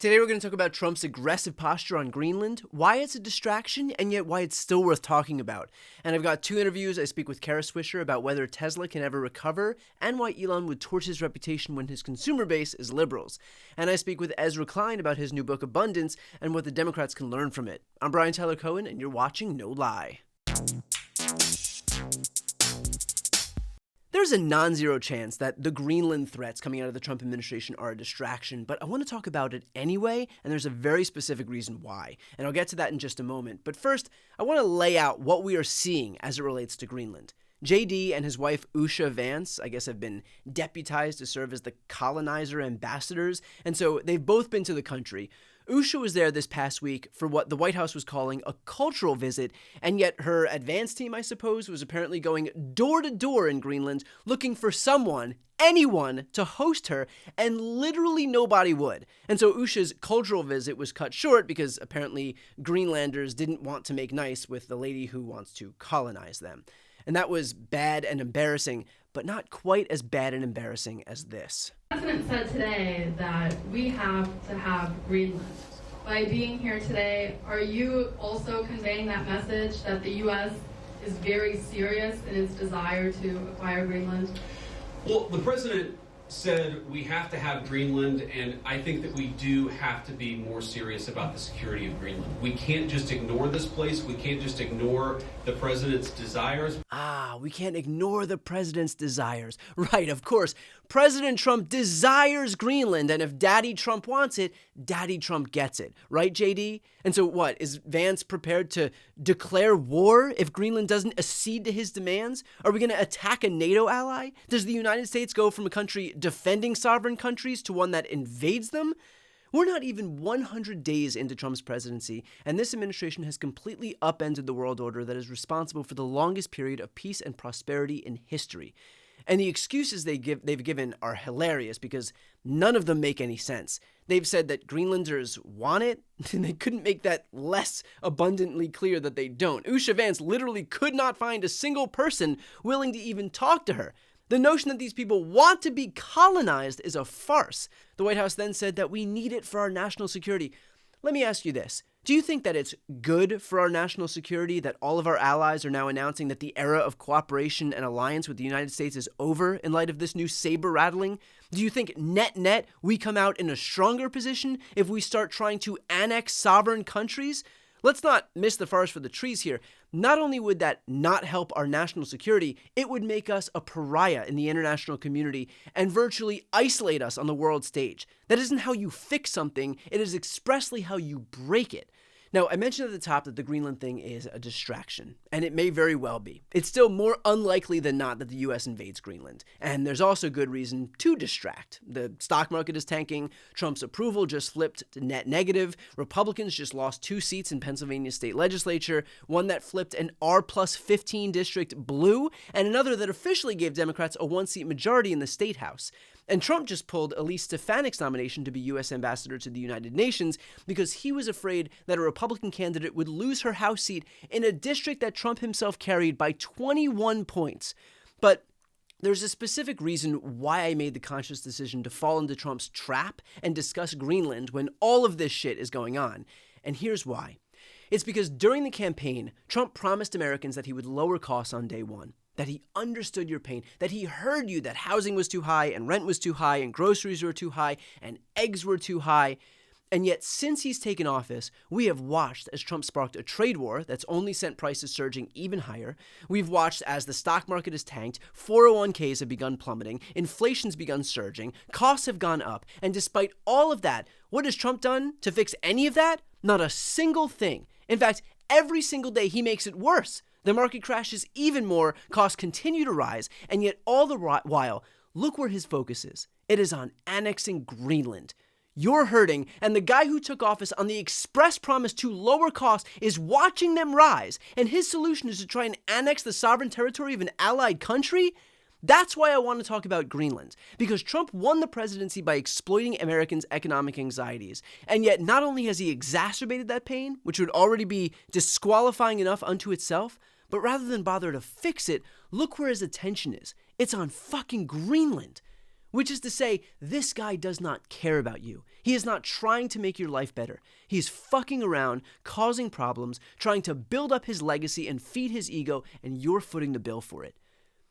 Today we're going to talk about Trump's aggressive posture on Greenland, why it's a distraction, and yet why it's still worth talking about. And I've got two interviews. I speak with Kara Swisher about whether Tesla can ever recover, and why Elon would torch his reputation when his consumer base is liberals. And I speak with Ezra Klein about his new book Abundance, and what the Democrats can learn from it. I'm Brian Tyler Cohen, and you're watching No Lie. There's a non-zero chance that the Greenland threats coming out of the Trump administration are a distraction, but I want to talk about it anyway, and there's a very specific reason why. And I'll get to that in just a moment. But first, I want to lay out what we are seeing as it relates to Greenland. JD and his wife Usha Vance, I guess, have been deputized to serve as the colonizer ambassadors, and so they've both been to the country. Usha was there this past week for what the White House was calling a cultural visit, and yet her advance team, I suppose, was apparently going door to door in Greenland looking for someone, anyone, to host her, and literally nobody would. And so Usha's cultural visit was cut short because apparently Greenlanders didn't want to make nice with the lady who wants to colonize them. And that was bad and embarrassing, but not quite as bad and embarrassing as this. The president said today that we have to have Greenland. By being here today, are you also conveying that message that the U.S. is very serious in its desire to acquire Greenland? Well, the president said we have to have Greenland, and I think that we do have to be more serious about the security of Greenland. We can't just ignore this place. We can't just ignore the president's desires. We can't ignore the president's desires. Right, of course. President Trump desires Greenland, and if Daddy Trump wants it, Daddy Trump gets it. Right, JD? And so what, is Vance prepared to declare war if Greenland doesn't accede to his demands? Are we going to attack a NATO ally? Does the United States go from a country defending sovereign countries to one that invades them? We're not even 100 days into Trump's presidency, and this administration has completely upended the world order that is responsible for the longest period of peace and prosperity in history. And the excuses they've given are hilarious because none of them make any sense. They've said that Greenlanders want it, and they couldn't make that less abundantly clear that they don't. Usha Vance literally could not find a single person willing to even talk to her. The notion that these people want to be colonized is a farce. The White House then said that we need it for our national security. Let me ask you this. Do you think that it's good for our national security that all of our allies are now announcing that the era of cooperation and alliance with the United States is over in light of this new saber rattling? Do you think net we come out in a stronger position if we start trying to annex sovereign countries? Let's not miss the forest for the trees here. Not only would that not help our national security, it would make us a pariah in the international community and virtually isolate us on the world stage. That isn't how you fix something, it is expressly how you break it. Now, I mentioned at the top that the Greenland thing is a distraction, and it may very well be. It's still more unlikely than not that the U.S. invades Greenland, and there's also good reason to distract. The stock market is tanking, Trump's approval just flipped to net negative, Republicans just lost 2 seats in Pennsylvania state legislature, one that flipped an R+15 district blue, and another that officially gave Democrats a 1-seat majority in the state house. And Trump just pulled Elise Stefanik's nomination to be U.S. ambassador to the United Nations because he was afraid that a Republican candidate would lose her House seat in a district that Trump himself carried by 21 points. But there's a specific reason why I made the conscious decision to fall into Trump's trap and discuss Greenland when all of this shit is going on. And here's why. It's because during the campaign, Trump promised Americans that he would lower costs on day one, that he understood your pain, that he heard you that housing was too high and rent was too high and groceries were too high and eggs were too high. And yet, since he's taken office, we have watched as Trump sparked a trade war that's only sent prices surging even higher. We've watched as the stock market has tanked, 401ks have begun plummeting, inflation's begun surging, costs have gone up, and despite all of that, what has Trump done to fix any of that? Not a single thing. In fact, every single day he makes it worse. The market crashes even more, costs continue to rise, and yet all the while, look where his focus is. It is on annexing Greenland. You're hurting, and the guy who took office on the express promise to lower costs is watching them rise, and his solution is to try and annex the sovereign territory of an allied country? That's why I want to talk about Greenland, because Trump won the presidency by exploiting Americans' economic anxieties, and yet not only has he exacerbated that pain, which would already be disqualifying enough unto itself, but rather than bother to fix it, look where his attention is. It's on fucking Greenland. Which is to say, this guy does not care about you. He is not trying to make your life better. He is fucking around, causing problems, trying to build up his legacy and feed his ego, and you're footing the bill for it.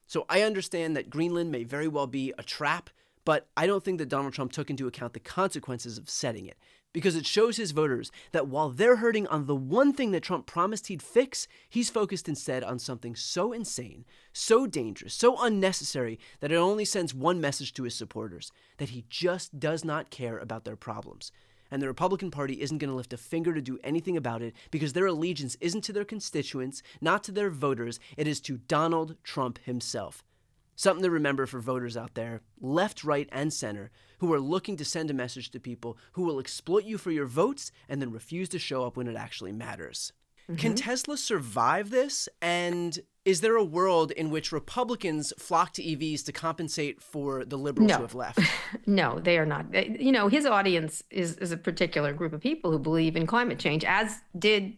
So I understand that Greenland may very well be a trap, but I don't think that Donald Trump took into account the consequences of setting it, because it shows his voters that while they're hurting on the one thing that Trump promised he'd fix, he's focused instead on something so insane, so dangerous, so unnecessary that it only sends one message to his supporters, that he just does not care about their problems. And the Republican Party isn't going to lift a finger to do anything about it because their allegiance isn't to their constituents, not to their voters, it is to Donald Trump himself. Something to remember for voters out there, left, right, and center, who are looking to send a message to people who will exploit you for your votes and then refuse to show up when it actually matters. Can Tesla survive this? And is there a world in which Republicans flock to EVs to compensate for the liberals who have left? No, they are not. His audience is a particular group of people who believe in climate change, as did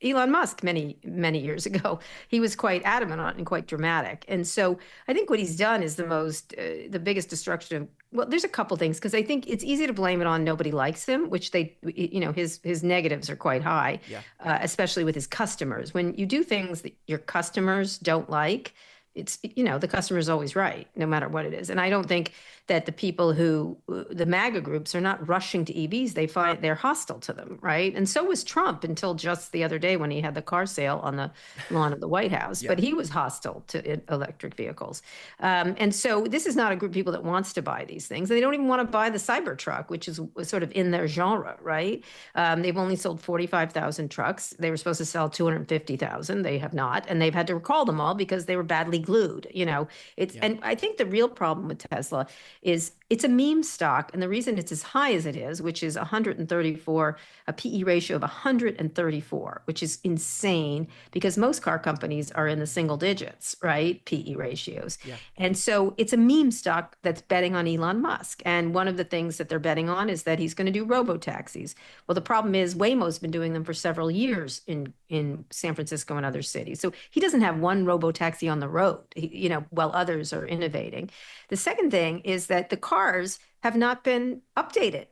Elon Musk many, many years ago. He was quite adamant on it and quite dramatic. And so I think what he's done is the biggest destruction of, well, there's a couple things, because I think it's easy to blame it on nobody likes him, which his negatives are quite high, especially with his customers. When you do things that your customers don't like, it's, the customer is always right, no matter what it is. And I don't think that the MAGA groups are not rushing to EVs. They find they're hostile to them, right? And so was Trump until just the other day when he had the car sale on the lawn of the White House. But he was hostile to electric vehicles. And so this is not a group of people that wants to buy these things. They don't even want to buy the Cybertruck, which is sort of in their genre, right? They've only sold 45,000 trucks. They were supposed to sell 250,000. They have not. And they've had to recall them all because they were badly glued. And I think the real problem with Tesla is it's a meme stock. And the reason it's as high as it is, which is 134, a PE ratio of 134, which is insane because most car companies are in the single digits, right? PE ratios. Yeah. And so it's a meme stock that's betting on Elon Musk. And one of the things that they're betting on is that he's going to do robo-taxis. Well, the problem is Waymo's been doing them for several years in San Francisco and other cities. So he doesn't have one robo-taxi on the road, while others are innovating. The second thing is that the cars have not been updated.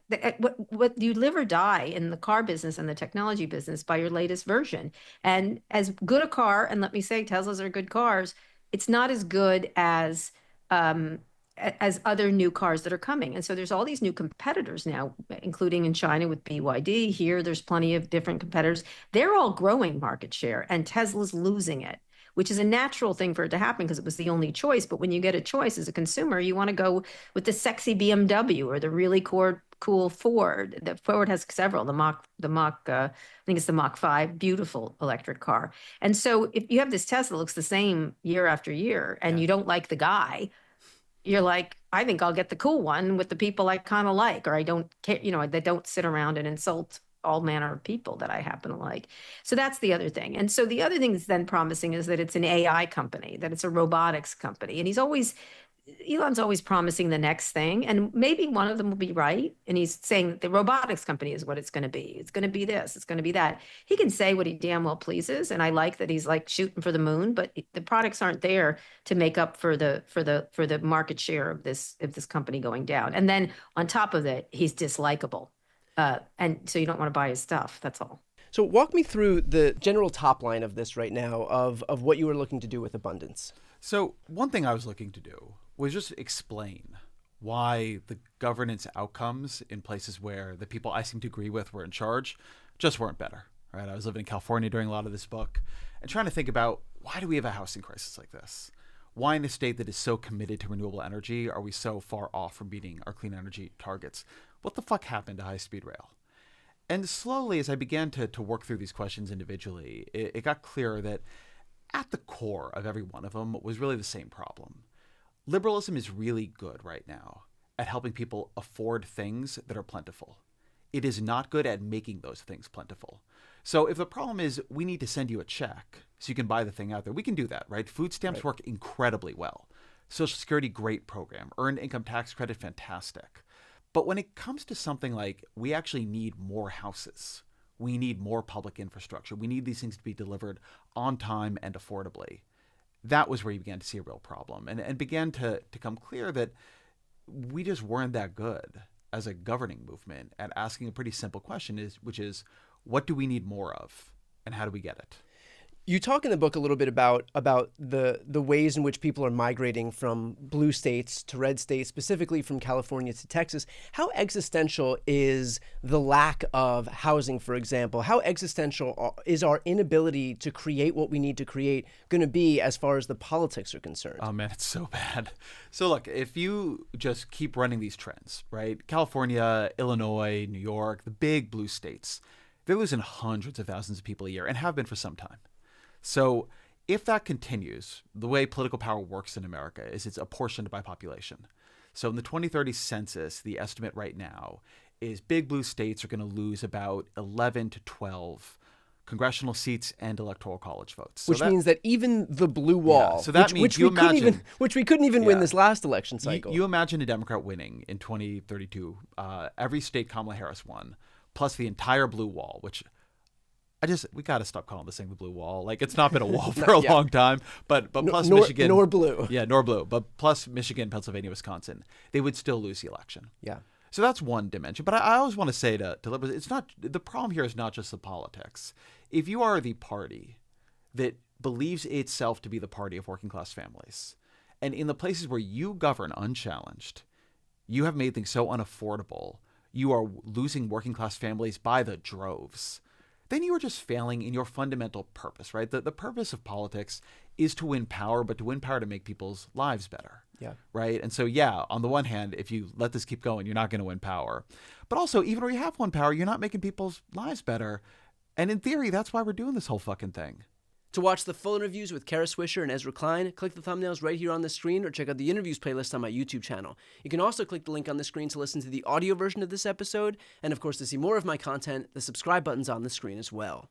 What you live or die in the car business and the technology business by your latest version. And as good a car, and let me say Teslas are good cars, it's not as good as other new cars that are coming. And so there's all these new competitors now, including in China with BYD. Here, there's plenty of different competitors. They're all growing market share, and Tesla's losing it, which is a natural thing for it to happen because it was the only choice. But when you get a choice as a consumer, you want to go with the sexy BMW or the really cool Ford. The Ford has several, the Mach, I think it's the Mach 5, beautiful electric car. And so if you have this Tesla that looks the same year after year and you don't like the guy, you're like, I think I'll get the cool one with the people I kind of like, or I don't care, they don't sit around and insult all manner of people that I happen to like. So that's the other thing. And so the other thing that's then promising is that it's an AI company, that it's a robotics company. And Elon's always promising the next thing. And maybe one of them will be right. And he's saying that the robotics company is what it's going to be. It's going to be this, it's going to be that. He can say what he damn well pleases. And I like that he's like shooting for the moon, but the products aren't there to make up for the market share of this company going down. And then on top of it, he's dislikable. And so you don't want to buy his stuff. That's all. So walk me through the general top line of this right now of what you were looking to do with abundance. So one thing I was looking to do was just explain why the governance outcomes in places where the people I seem to agree with were in charge just weren't better. Right? I was living in California during a lot of this book and trying to think about, why do we have a housing crisis like this? Why in a state that is so committed to renewable energy are we so far off from meeting our clean energy targets? What the fuck happened to high-speed rail? And slowly, as I began to work through these questions individually, it got clearer that at the core of every one of them was really the same problem. Liberalism is really good right now at helping people afford things that are plentiful. It is not good at making those things plentiful. So if the problem is we need to send you a check so you can buy the thing out there, we can do that, right? Food stamps work incredibly well. Social Security, great program. Earned income tax credit, fantastic. But when it comes to something like we actually need more houses, we need more public infrastructure, we need these things to be delivered on time and affordably, that was where you began to see a real problem and began to come clear that we just weren't that good as a governing movement at asking a pretty simple question, which is, what do we need more of, and how do we get it? You talk in the book a little bit about the ways in which people are migrating from blue states to red states, specifically from California to Texas. How existential is the lack of housing, for example? How existential is our inability to create what we need to create going to be as far as the politics are concerned? Oh, man, it's so bad. So look, if you just keep running these trends, right? California, Illinois, New York, the big blue states, they're losing hundreds of thousands of people a year and have been for some time. So if that continues, the way political power works in America is it's apportioned by population. So in the 2030 census, the estimate right now is big blue states are going to lose about 11 to 12 congressional seats and electoral college votes. So which means that even the blue wall, so that means you imagine, which we couldn't even win this last election cycle. You imagine a Democrat winning in 2032, every state Kamala Harris won, plus the entire blue wall, which we got to stop calling this thing the blue wall. Like, it's not been a wall for a long time, but plus Michigan. Nor blue. Yeah, nor blue. But plus Michigan, Pennsylvania, Wisconsin, they would still lose the election. Yeah. So that's one dimension. But I always want to say to liberals, it's not, the problem here is not just the politics. If you are the party that believes itself to be the party of working class families, and in the places where you govern unchallenged, you have made things so unaffordable, you are losing working class families by the droves, then you are just failing in your fundamental purpose, right? The purpose of politics is to win power, but to win power to make people's lives better. Yeah. Right? And so, on the one hand, if you let this keep going, you're not going to win power. But also, even where you have won power, you're not making people's lives better. And in theory, that's why we're doing this whole fucking thing. To watch the full interviews with Kara Swisher and Ezra Klein, click the thumbnails right here on the screen or check out the interviews playlist on my YouTube channel. You can also click the link on the screen to listen to the audio version of this episode, and of course to see more of my content, the subscribe button's on the screen as well.